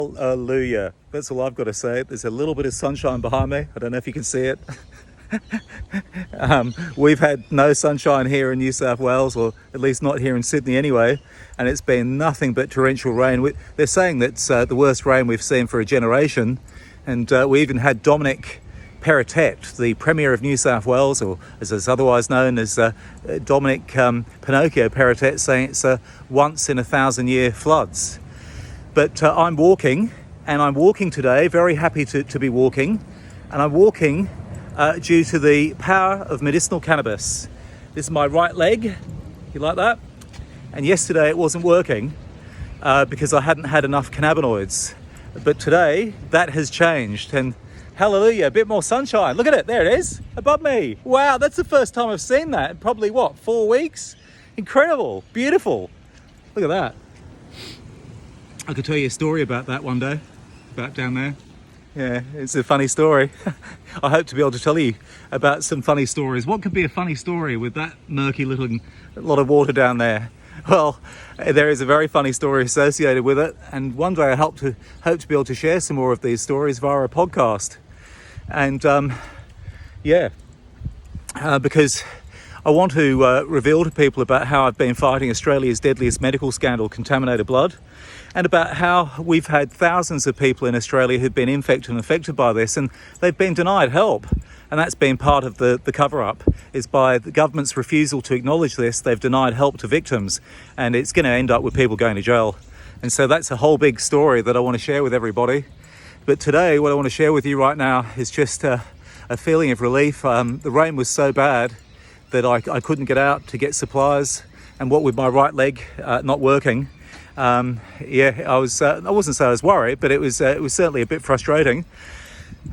Hallelujah. That's all I've got to say. There's a little bit of sunshine behind me. I don't know if you can see it. We've had no sunshine here in New South Wales, or at least not here in Sydney anyway, and it's been nothing but torrential rain. They're saying that's the worst rain we've seen for a generation, and we even had Dominic Perrottet, the Premier of New South Wales, or as is otherwise known as Dominic Pinocchio Perrottet, saying it's once in 1,000-year floods. But I'm walking today, very happy to be walking, and I'm walking due to the power of medicinal cannabis. This is my right leg, you like that? And yesterday it wasn't working because I hadn't had enough cannabinoids. But today that has changed, and hallelujah, a bit more sunshine. Look at it, there it is, above me. Wow, that's the first time I've seen that in probably, 4 weeks? Incredible, beautiful. Look at that. I could tell you a story about that one day, about down there. Yeah, it's a funny story. I hope to be able to tell you about some funny stories. What could be a funny story with that murky little lot of water down there? Well, there is a very funny story associated with it, and one day I hope to be able to share some more of these stories via a podcast. And because I want to reveal to people about how I've been fighting Australia's deadliest medical scandal, contaminated blood, and about how we've had thousands of people in Australia who've been infected and affected by this, and they've been denied help. And that's been part of the cover-up, is by the government's refusal to acknowledge this, they've denied help to victims, and it's going to end up with people going to jail. And so that's a whole big story that I want to share with everybody. But today, what I want to share with you right now is just a feeling of relief. The rain was so bad that I couldn't get out to get supplies, and what with my right leg not working, I wasn't so I was worried, but it was certainly a bit frustrating.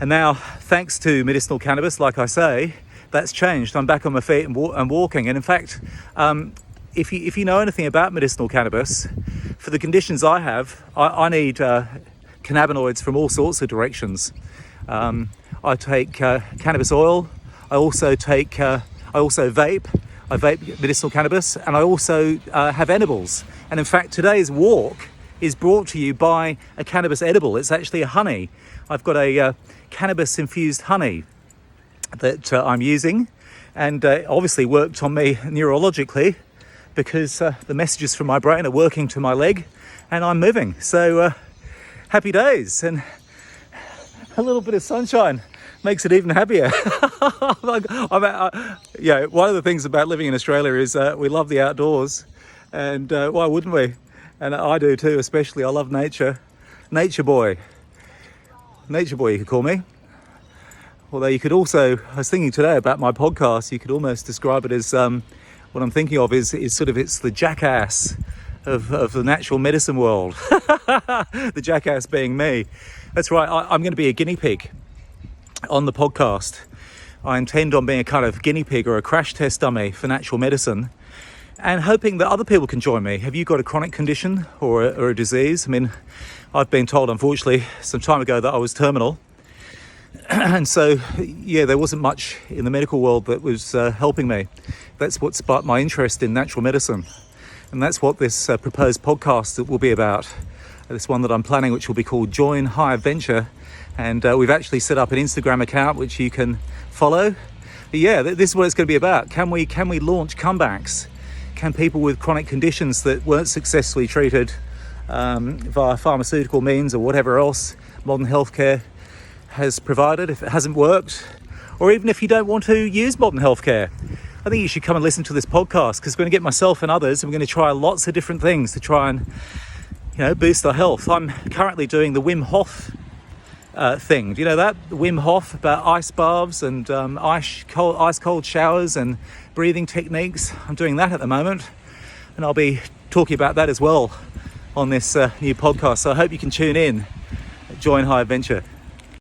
And now, thanks to medicinal cannabis, like I say, that's changed. I'm back on my feet and walking. And in fact, if you know anything about medicinal cannabis, for the conditions I have, I need cannabinoids from all sorts of directions. I take cannabis oil. I also vape. I vape medicinal cannabis, and I also have edibles. And in fact, today's walk is brought to you by a cannabis edible. It's actually a honey. I've got a cannabis infused honey that I'm using, and obviously worked on me neurologically, because the messages from my brain are working to my leg and I'm moving. So happy days, and a little bit of sunshine makes it even happier. One of the things about living in Australia is we love the outdoors, and why wouldn't we? And I do too, especially. I love nature. Nature boy, you could call me. Although you could also, I was thinking today about my podcast, you could almost describe it as, what I'm thinking of is sort of, it's the jackass of the natural medicine world. The jackass being me. That's right, I'm going to be a guinea pig on the podcast. I intend on being a kind of guinea pig or a crash test dummy for natural medicine, and hoping that other people can join me. Have you got a chronic condition or a disease? I mean, I've been told, unfortunately, some time ago that I was terminal. And so, there wasn't much in the medical world that was helping me. That's what sparked my interest in natural medicine. And that's what this proposed podcast will be about. This one that I'm planning, which will be called Join High Adventure. And we've actually set up an Instagram account which you can follow. But this is what it's going to be about. Can we launch comebacks? Can people with chronic conditions that weren't successfully treated via pharmaceutical means or whatever else modern healthcare has provided, if it hasn't worked, or even if you don't want to use modern healthcare, I think you should come and listen to this podcast, because we're going to get myself and others, and we're going to try lots of different things to try and boost our health. I'm currently doing the Wim Hof thing. Do you know that? The Wim Hof, about ice baths and ice cold showers and breathing techniques. I'm doing that at the moment, and I'll be talking about that as well on this new podcast. So I hope you can tune in. Join High Adventure.